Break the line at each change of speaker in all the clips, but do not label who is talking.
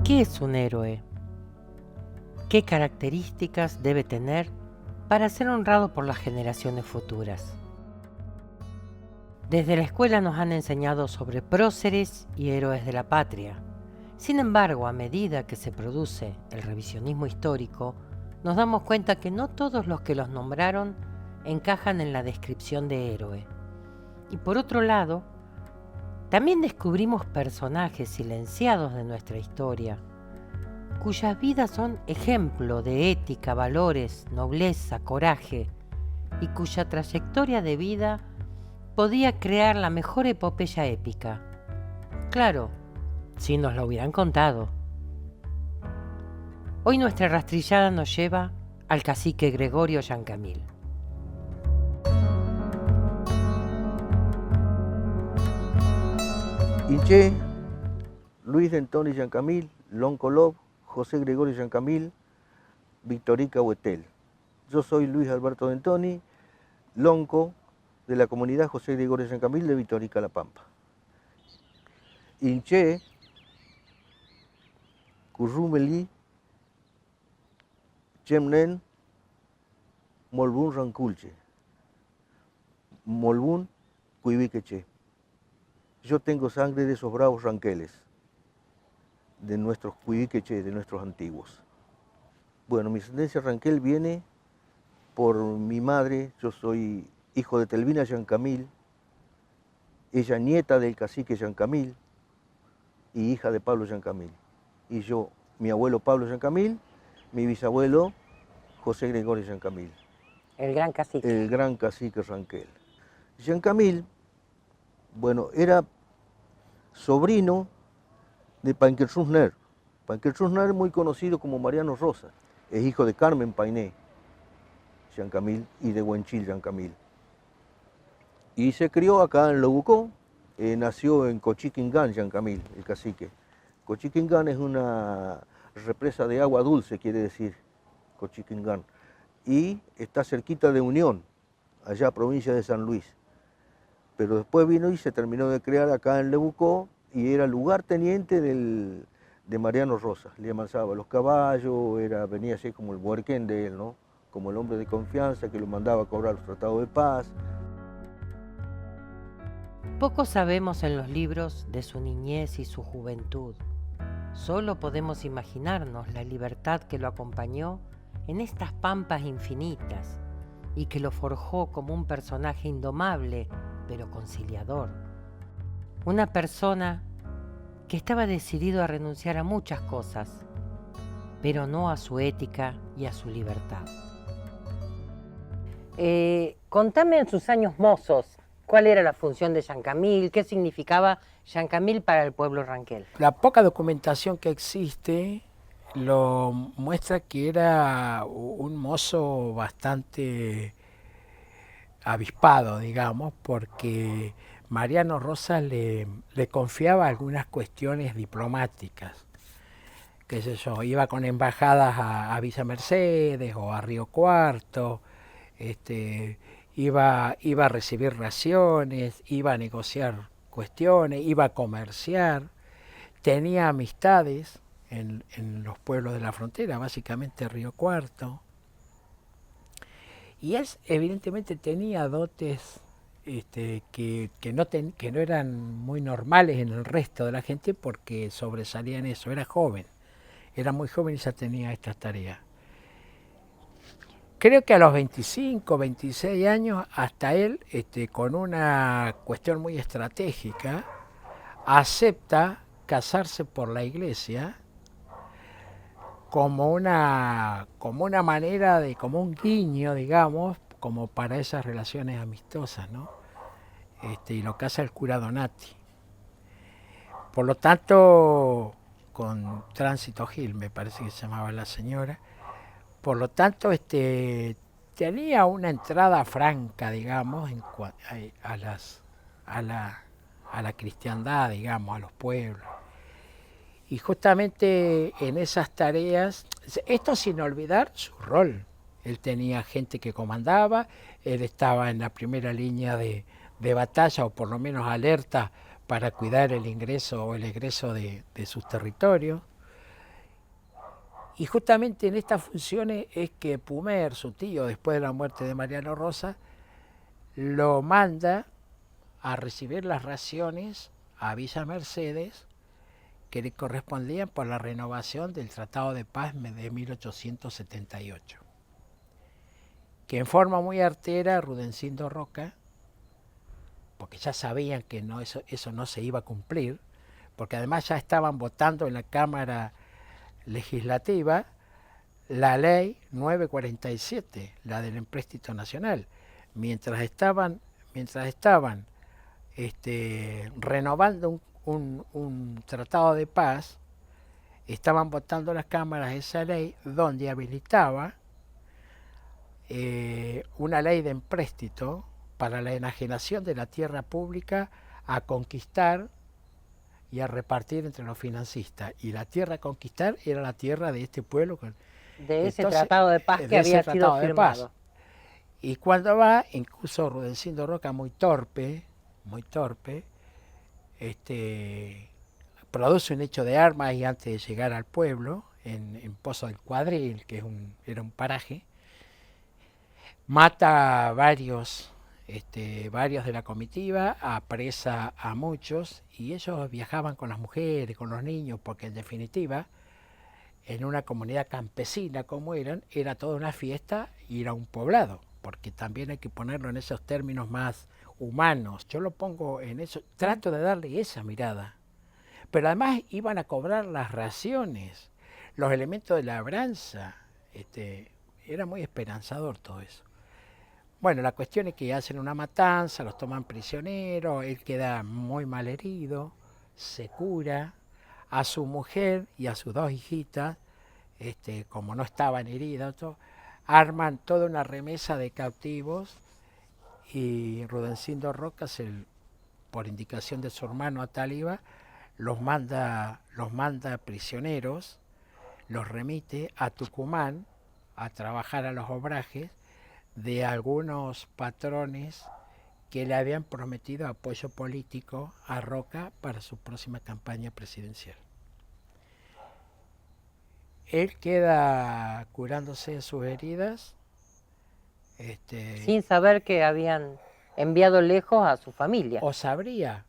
¿Qué es un héroe? ¿Qué características debe tener para ser honrado por las generaciones futuras? Desde la escuela nos han enseñado sobre próceres y héroes de la patria. Sin embargo, a medida que se produce el revisionismo histórico, nos damos cuenta que no todos los que los nombraron encajan en la descripción de héroe. Y por otro lado, también descubrimos personajes silenciados de nuestra historia, cuyas vidas son ejemplo de ética, valores, nobleza, coraje, y cuya trayectoria de vida podía crear la mejor epopeya épica. Claro, si nos lo hubieran contado. Hoy nuestra rastrillada nos lleva al cacique Gregorio Giancamil.
Inche, Luis D'Antoni Giancamil, Loncolov, José Gregorio Giancamil, Victorica Huetel. Yo soy Luis Alberto D'Antoni, lonco de la comunidad José Gregorio Giancamil de Victorica, La Pampa. Inche, Currumeli, Chemnen, Molbún Ranculche, Molbún Cuiviqueche. Yo tengo sangre de esos bravos ranqueles, de nuestros cuiviqueche, de nuestros antiguos. Bueno, mi ascendencia ranquel viene por mi madre. Yo soy hijo de Telvina Giancamil, ella nieta del cacique Giancamil y hija de Pablo Giancamil. Y yo, mi abuelo Pablo Giancamil, mi bisabuelo José Gregorio Giancamil.
El gran cacique.
El gran cacique ranquel. Giancamil, bueno, era sobrino de Panquersusner. Panquersusner, muy conocido como Mariano Rosas, es hijo de Carmen Painé Giancamil y de Huenchil Giancamil. Y se crió acá en Lobucó, nació en Cochiquingán Giancamil, el cacique. Cochiquingán es una represa de agua dulce, quiere decir, Cochiquingán. Y está cerquita de Unión, allá provincia de San Luis. Pero después vino y se terminó de crear acá en Lebucó y era lugarteniente de Mariano Rosas. Le amansaba los caballos, venía así como el huerquén de él, ¿no? Como el hombre de confianza que lo mandaba a cobrar los tratados de paz.
Poco sabemos en los libros de su niñez y su juventud. Solo podemos imaginarnos la libertad que lo acompañó en estas pampas infinitas y que lo forjó como un personaje indomable, pero conciliador. Una persona que estaba decidido a renunciar a muchas cosas, pero no a su ética y a su libertad. Contame en sus años mozos, ¿cuál era la función de Giancamil? ¿Qué significaba Giancamil para el pueblo ranquel?
La poca documentación que existe lo muestra que era un mozo bastante avispado, digamos, porque Mariano Rosas le confiaba algunas cuestiones diplomáticas. Qué sé yo, iba con embajadas a Villa Mercedes o a Río Cuarto, iba a recibir raciones, iba a negociar cuestiones, iba a comerciar, tenía amistades en los pueblos de la frontera, básicamente Río Cuarto. Y él evidentemente tenía dotes que no eran muy normales en el resto de la gente porque sobresalía en eso. Era joven, era muy joven y ya tenía estas tareas. Creo que a los 25, 26 años, hasta él, con una cuestión muy estratégica, acepta casarse por la iglesia como una manera como un guiño, digamos, como para esas relaciones amistosas, ¿no? Y lo casa el cura Donati. Por lo tanto, con Tránsito Gil, me parece que se llamaba la señora, por lo tanto, tenía una entrada franca, digamos, a la cristiandad, digamos, a los pueblos. Y justamente en esas tareas, esto sin olvidar su rol. Él tenía gente que comandaba, él estaba en la primera línea de batalla, o por lo menos alerta, para cuidar el ingreso o el egreso de sus territorios. Y justamente en estas funciones es que Pumer, su tío, después de la muerte de Mariano Rosa, lo manda a recibir las raciones a Villa Mercedes que le correspondían por la renovación del Tratado de Paz de 1878. Que en forma muy artera, Rudencindo Roca, porque ya sabían que no, eso no se iba a cumplir, porque además ya estaban votando en la Cámara Legislativa la ley 947, la del empréstito nacional. Mientras estaban renovando un tratado de paz, estaban votando las cámaras esa ley donde habilitaba una ley de empréstito para la enajenación de la tierra pública a conquistar y a repartir entre los financistas. Y la tierra a conquistar era la tierra de este pueblo.
De ese tratado de paz que había sido firmado.
Y cuando va, incluso Rudencindo Roca, muy torpe, produce un hecho de armas y antes de llegar al pueblo, en Pozo del Cuadril, que era un paraje, mata a varios de la comitiva, apresa a muchos, y ellos viajaban con las mujeres, con los niños, porque en definitiva, en una comunidad campesina como era toda una fiesta ir a un poblado, porque también hay que ponerlo en esos términos más humanos. Yo lo pongo en eso, trato de darle esa mirada. Pero además iban a cobrar las raciones, los elementos de labranza. Era muy esperanzador todo eso. Bueno, la cuestión es que hacen una matanza, los toman prisioneros, él queda muy mal herido, se cura, a su mujer y a sus dos hijitas, como no estaban heridas, arman toda una remesa de cautivos y Rudencindo Roca, por indicación de su hermano Ataliba, los manda prisioneros, los remite a Tucumán a trabajar a los obrajes de algunos patrones que le habían prometido apoyo político a Roca para su próxima campaña presidencial. Él queda curándose de sus heridas.
Sin saber que habían enviado lejos a su familia.
O sabría.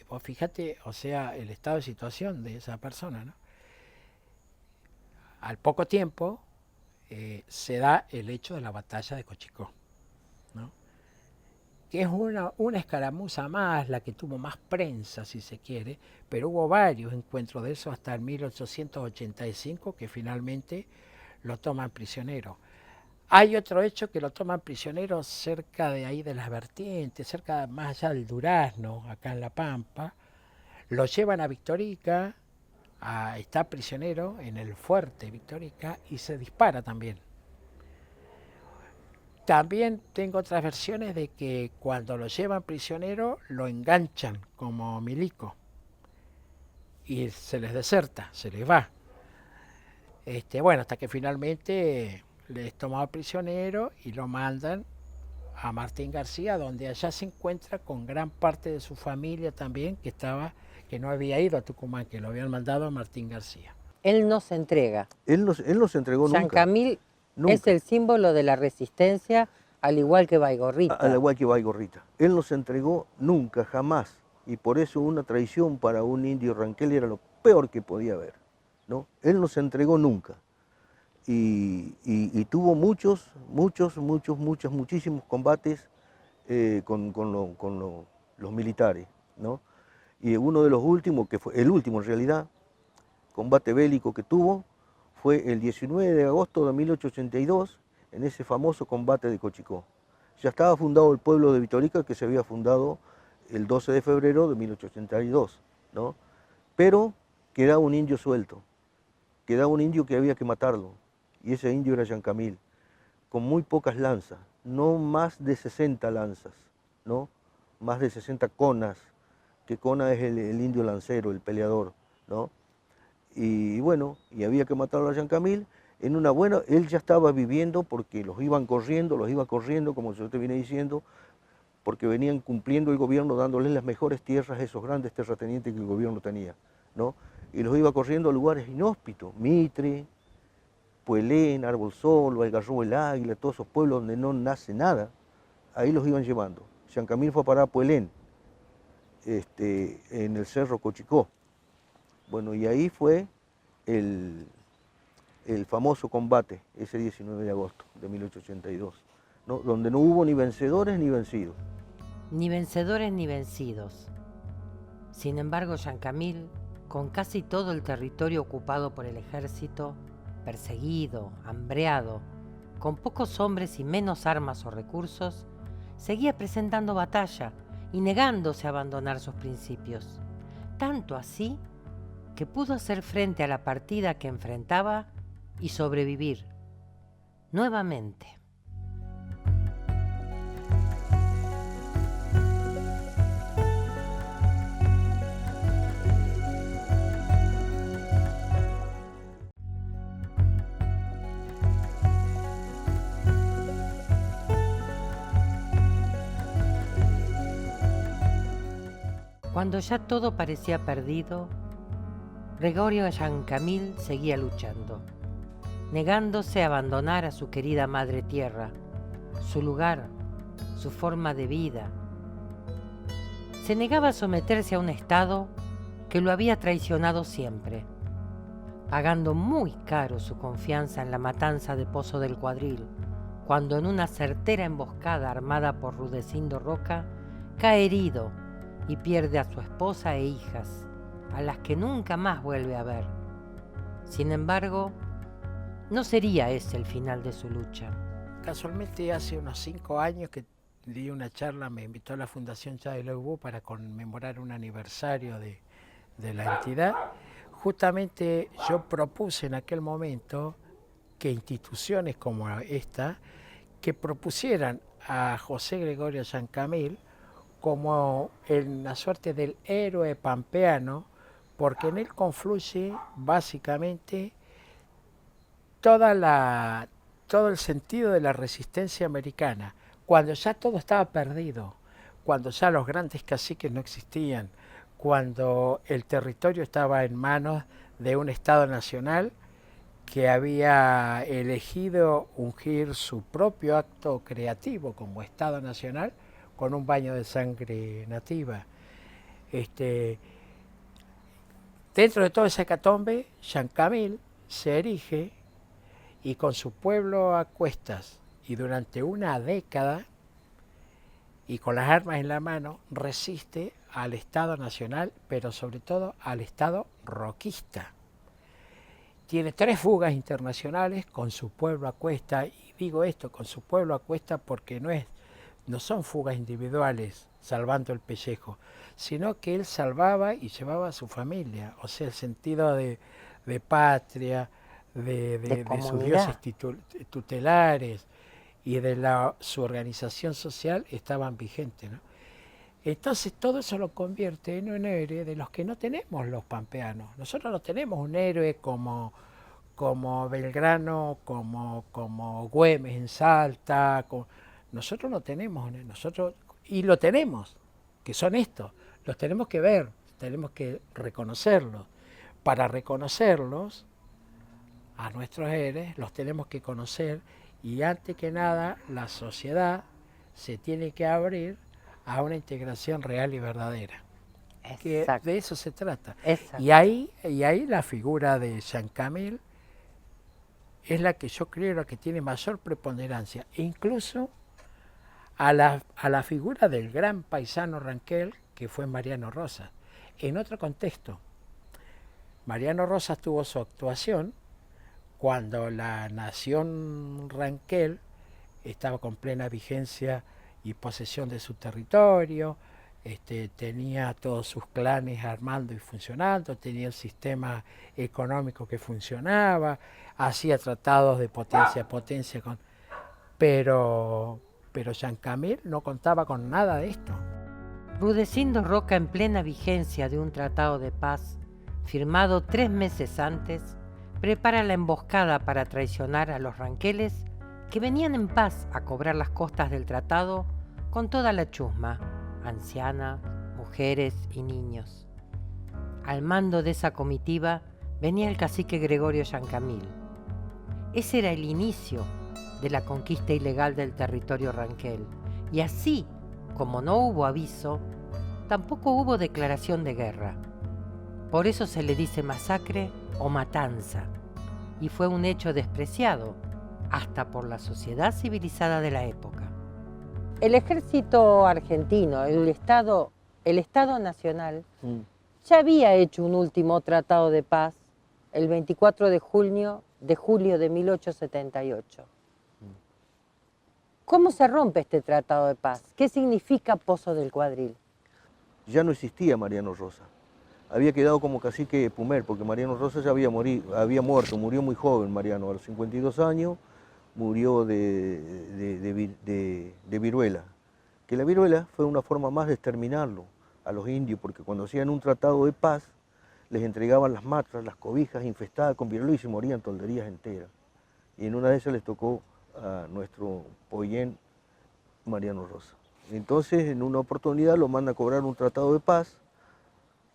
Vos fíjate, o sea, el estado de situación de esa persona, ¿no? Al poco tiempo se da el hecho de la batalla de Cochicó, ¿no? Que es una escaramuza más, la que tuvo más prensa, si se quiere, pero hubo varios encuentros de eso hasta el 1885 que finalmente lo toman prisionero. Hay otro hecho que lo toman prisionero cerca de ahí de las vertientes, cerca más allá del Durazno, acá en La Pampa. Lo llevan a Victorica, está prisionero en el fuerte Victorica y se dispara también. También tengo otras versiones de que cuando lo llevan prisionero lo enganchan como milico y se les deserta, se les va. Bueno, hasta que finalmente les tomado prisionero y lo mandan a Martín García, donde allá se encuentra con gran parte de su familia también, que no había ido a Tucumán, que lo habían mandado a Martín García.
Él no se entrega.
Él no se entregó nunca.
Chancamil
Nunca.
Es el símbolo de la resistencia, al igual que Baigorrita.
Al igual que Baigorrita. Él no se entregó nunca, jamás. Y por eso una traición para un indio Ranquel era lo peor que podía haber, ¿no? Él no se entregó nunca. Y tuvo muchísimos combates con los militares, ¿no? Y uno de los últimos, que fue el último en realidad, combate bélico que tuvo, fue el 19 de agosto de 1882, en ese famoso combate de Cochicó. Ya estaba fundado el pueblo de Victorica, que se había fundado el 12 de febrero de 1882, ¿no? Pero quedaba un indio suelto, quedaba un indio que había que matarlo, y ese indio era Chancamil, con muy pocas lanzas, no más de 60 lanzas, ¿no? Más de 60 conas, que cona es el indio lancero, el peleador, ¿no? Y bueno, y había que matarlo a Chancamil. En una buena, él ya estaba viviendo porque los iba corriendo, como yo te vine diciendo, porque venían cumpliendo el gobierno, dándoles las mejores tierras a esos grandes terratenientes que el gobierno tenía, ¿no? Y los iba corriendo a lugares inhóspitos, Mitre, Puelén, Árbol Solo, Algarrobo el Águila, todos esos pueblos donde no nace nada, ahí los iban llevando. Chancamil fue a parar a Puelén, en el Cerro Cochicó. Bueno, y ahí fue el famoso combate, ese 19 de agosto de 1882, ¿no? Donde no hubo ni vencedores ni vencidos.
Ni vencedores ni vencidos. Sin embargo, Chancamil, con casi todo el territorio ocupado por el ejército, perseguido, hambreado, con pocos hombres y menos armas o recursos, seguía presentando batalla y negándose a abandonar sus principios. Tanto así que pudo hacer frente a la partida que enfrentaba y sobrevivir nuevamente. Cuando ya todo parecía perdido, Gregorio Chancamil seguía luchando, negándose a abandonar a su querida madre tierra, su lugar, su forma de vida. Se negaba a someterse a un Estado que lo había traicionado siempre, pagando muy caro su confianza en la matanza de Pozo del Cuadril, cuando en una certera emboscada armada por Rudecindo Roca cae herido y pierde a su esposa e hijas, a las que nunca más vuelve a ver. Sin embargo, no sería ese el final de su lucha.
Casualmente hace unos 5 años que di una charla, me invitó a la Fundación Chávez Lobo para conmemorar un aniversario de la entidad. Justamente yo propuse en aquel momento que instituciones como esta, que propusieran a José Gregorio Chancamil como una suerte del héroe pampeano, porque en él confluye básicamente todo el sentido de la resistencia americana, cuando ya todo estaba perdido, cuando ya los grandes caciques no existían, cuando el territorio estaba en manos de un Estado nacional que había elegido ungir su propio acto creativo como Estado nacional con un baño de sangre nativa. Dentro de toda esa hecatombe, Chancamil se erige y con su pueblo a cuestas y durante una década y con las armas en la mano resiste al Estado nacional, pero sobre todo al Estado roquista. Tiene 3 fugas internacionales con su pueblo a cuesta, y digo esto, con su pueblo a cuesta porque no son fugas individuales salvando el pellejo, sino que él salvaba y llevaba a su familia, o sea, el sentido de patria, de sus dioses tutelares y de su organización social estaban vigentes, ¿no? Entonces todo eso lo convierte en un héroe de los que no tenemos los pampeanos. Nosotros no tenemos un héroe como Belgrano, como Güemes en Salta. Nosotros no tenemos, y lo tenemos, que son estos. Los tenemos que ver, tenemos que reconocerlos. Para reconocerlos, a nuestros héroes, los tenemos que conocer, y antes que nada la sociedad se tiene que abrir a una integración real y verdadera. Que de eso se trata. Y ahí la figura de Chancamil es la que yo creo que tiene mayor preponderancia, incluso a la figura del gran paisano Ranquel, que fue Mariano Rosas, en otro contexto. Mariano Rosas tuvo su actuación cuando la nación Ranquel estaba con plena vigencia y posesión de su territorio, tenía todos sus clanes armando y funcionando, tenía el sistema económico que funcionaba, hacía tratados de potencia a potencia, pero Chancamil no contaba con nada de esto.
Rudecindo Roca, en plena vigencia de un tratado de paz firmado 3 meses antes, prepara la emboscada para traicionar a los ranqueles que venían en paz a cobrar las costas del tratado con toda la chusma, anciana, mujeres y niños. Al mando de esa comitiva venía el cacique Gregorio Chancamil. Ese era el inicio de la conquista ilegal del territorio ranquel. Y así, como no hubo aviso, tampoco hubo declaración de guerra. Por eso se le dice masacre o matanza, y fue un hecho despreciado hasta por la sociedad civilizada de la época. El ejército argentino, el Estado Nacional, ya había hecho un último tratado de paz el 24 de julio de 1878. ¿Cómo se rompe este tratado de paz? ¿Qué significa Pozo del Cuadril?
Ya no existía Mariano Rosa. Había quedado como cacique de Pumer, porque Mariano Rosa ya había muerto, murió muy joven Mariano, a los 52 años, murió de viruela. Que la viruela fue una forma más de exterminarlo a los indios, porque cuando hacían un tratado de paz, les entregaban las matras, las cobijas infestadas con viruela y se morían tolderías enteras. Y en una de esas les tocó a nuestro pollén Mariano Rosa. Entonces, en una oportunidad lo manda a cobrar un tratado de paz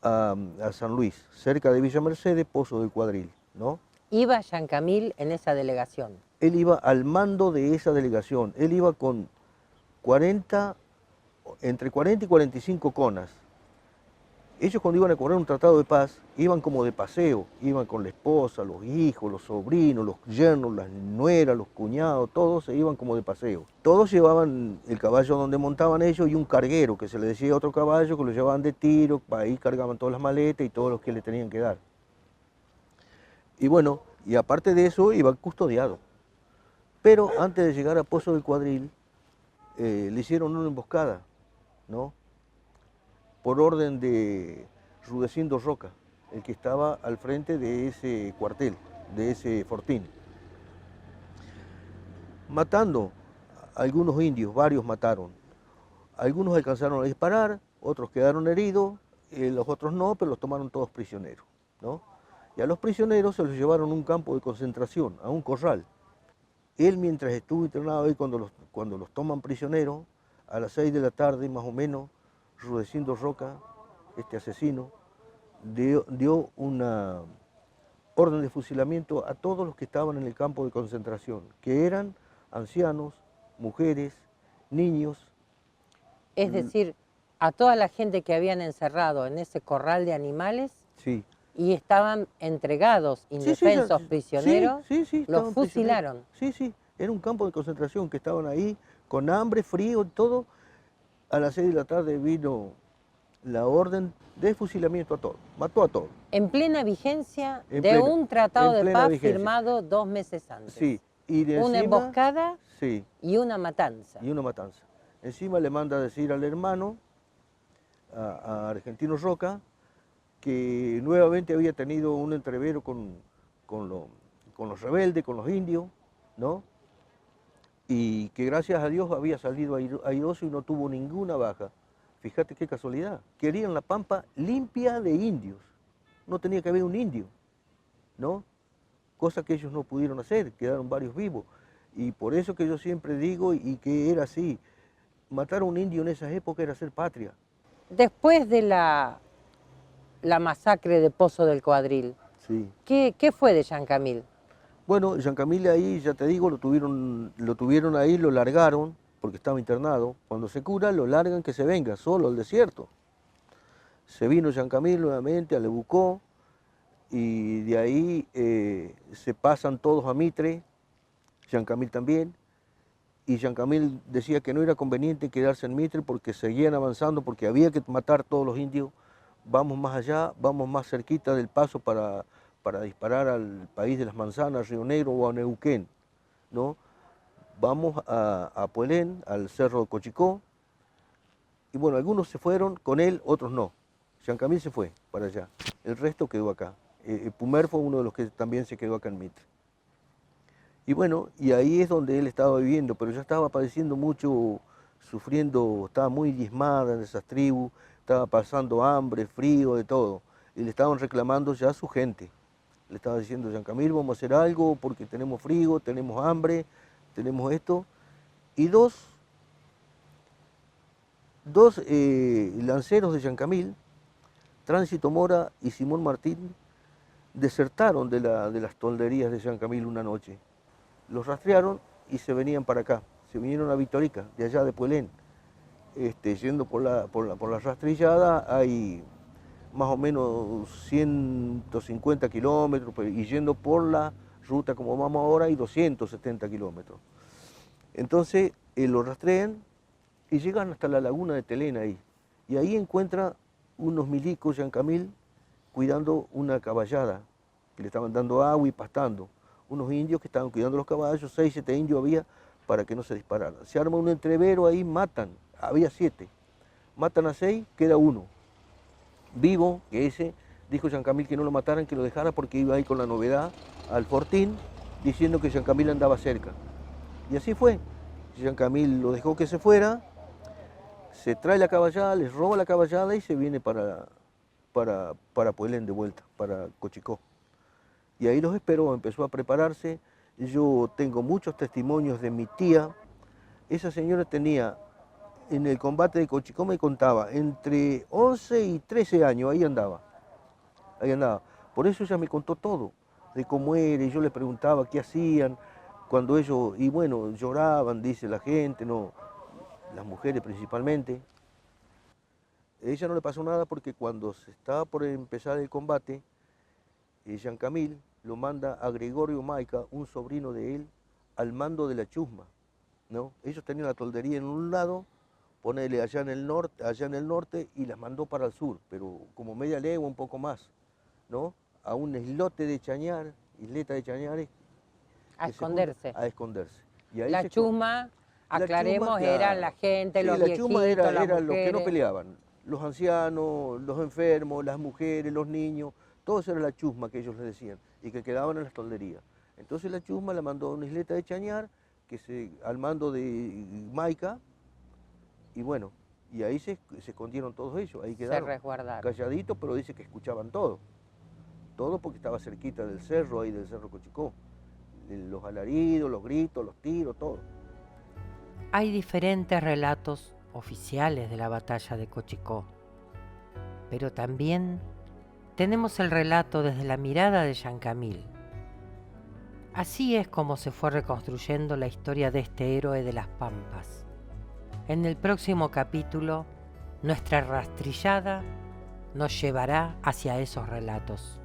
a San Luis, cerca de Villa Mercedes, Pozo del Cuadril, ¿no?
Iba Yancamil en esa delegación.
Él iba al mando de esa delegación, él iba con entre 40 y 45 conas. Ellos cuando iban a cobrar un tratado de paz, iban como de paseo, iban con la esposa, los hijos, los sobrinos, los yernos, las nueras, los cuñados, todos se iban como de paseo. Todos llevaban el caballo donde montaban ellos y un carguero, que se le decía otro caballo, que lo llevaban de tiro, ahí cargaban todas las maletas y todos los que le tenían que dar. Y bueno, y aparte de eso, iban custodiados. Pero antes de llegar a Pozo del Cuadril, le hicieron una emboscada, ¿no? Por orden de Rudecindo Roca, el que estaba al frente de ese cuartel, de ese fortín. Matando a algunos indios, varios mataron. Algunos alcanzaron a disparar, otros quedaron heridos, los otros no, pero los tomaron todos prisioneros, ¿no? Y a los prisioneros se los llevaron a un campo de concentración, a un corral. Él, mientras estuvo internado ahí, cuando los toman prisioneros, a las 6 de la tarde más o menos, Rudecindo Roca, este asesino, dio una orden de fusilamiento a todos los que estaban en el campo de concentración, que eran ancianos, mujeres, niños.
Es decir, a toda la gente que habían encerrado en ese corral de animales,
Sí.
y estaban entregados, indefensos, prisioneros, los fusilaron.
Sí, era un campo de concentración que estaban ahí con hambre, frío, todo. A las 6 de la tarde vino la orden de fusilamiento a todos, mató a todos.
En plena vigencia de un tratado de paz firmado 2 meses antes.
Sí, y de
una
encima,
emboscada
sí,
y una matanza.
y una matanza. Encima le manda a decir al hermano, a Argentino Roca, que nuevamente había tenido un entrevero con los rebeldes, con los indios, ¿no? Y que gracias a Dios había salido airoso y no tuvo ninguna baja. Fíjate qué casualidad. Querían la pampa limpia de indios. No tenía que haber un indio, ¿no? Cosa que ellos no pudieron hacer, quedaron varios vivos. Y por eso que yo siempre digo, y que era así, matar a un indio en esa época era hacer patria.
Después de la masacre de Pozo del Cuadril,
Sí.
¿Qué fue de Yancamil?
Bueno, Yancamil ahí, ya te digo, lo tuvieron ahí, lo largaron, porque estaba internado. Cuando se cura, lo largan que se venga, solo al desierto. Se vino Yancamil nuevamente a Lebucó, y de ahí se pasan todos a Mitre, Yancamil también, y Yancamil decía que no era conveniente quedarse en Mitre porque seguían avanzando, porque había que matar todos los indios. Vamos más allá, vamos más cerquita del paso para disparar al país de las manzanas, Río Negro o a Neuquén, ¿no? Vamos a Puelén, al cerro de Cochicó, y bueno, algunos se fueron con él, otros no. Yancamil se fue para allá, el resto quedó acá. Pumer fue uno de los que también se quedó acá en Mitre. Y bueno, y ahí es donde él estaba viviendo, pero ya estaba padeciendo mucho, sufriendo, estaba muy diezmada en esas tribus, estaba pasando hambre, frío, de todo. Y le estaban reclamando ya a su gente. Le estaba diciendo, Yancamil, vamos a hacer algo porque tenemos frío, tenemos hambre, tenemos esto. Y dos lanceros de Yancamil, Tránsito Mora y Simón Martín, desertaron de las tolderías de Yancamil una noche. los rastrearon y se venían para acá. Se vinieron a Victorica, de allá de Puelén. Yendo por la rastrillada hay más o menos 150 kilómetros, y yendo por la ruta como vamos ahora hay 270 kilómetros. Entonces lo rastrean y llegan hasta la laguna de Telén ahí. Y ahí encuentra unos milicos, Yancamil, cuidando una caballada, que le estaban dando agua y pastando. Unos indios que estaban cuidando los caballos, 6, 7 indios había para que no se dispararan. Se arma un entrevero ahí, matan, había 7. Matan a 6, queda uno vivo, que ese dijo Yancamil que no lo mataran, que lo dejara porque iba ahí con la novedad al fortín, diciendo que Yancamil andaba cerca. Y así fue. Yancamil lo dejó que se fuera, se trae la caballada, les roba la caballada y se viene para Puelén de vuelta, para Cochicó. Y ahí los esperó, empezó a prepararse. Yo tengo muchos testimonios de mi tía. Esa señora tenía, en el combate de Cochicó me contaba, entre 11 y 13 años, ahí andaba. Por eso ella me contó todo, de cómo era, y yo le preguntaba qué hacían, cuando ellos, y bueno, lloraban, dice la gente, no, las mujeres principalmente. A ella no le pasó nada porque cuando se estaba por empezar el combate, Yancamil lo manda a Gregorio Maica, un sobrino de él, al mando de la chusma, ¿no? Ellos tenían la toldería en un lado, ponele allá en el norte, y las mandó para el sur, pero como media legua, un poco más, ¿no? A un isleta de Chañares.
A esconderse.
A esconderse. Y ahí
La chusma, aclaremos,
claro.
Era la gente,
Sí,
los
la
viejitos,
chusma
las
eran los que no
mujeres.
peleaban, los ancianos, los enfermos, las mujeres, los niños, todos era la chusma que ellos les decían, y que quedaban en las tolderías. Entonces la chusma la mandó a una isleta de Chañar, al mando de Maica, y bueno, y ahí se escondieron todos ellos, ahí quedaron.
Se resguardaron.
Calladitos, pero dice que escuchaban todo. Todo porque estaba cerquita del cerro, ahí del Cerro Cochicó. Los alaridos, los gritos, los tiros, todo.
Hay diferentes relatos oficiales de la batalla de Cochicó, pero también tenemos el relato desde la mirada de Yancamil. Así es como se fue reconstruyendo la historia de este héroe de las Pampas. En el próximo capítulo, nuestra rastrillada nos llevará hacia esos relatos.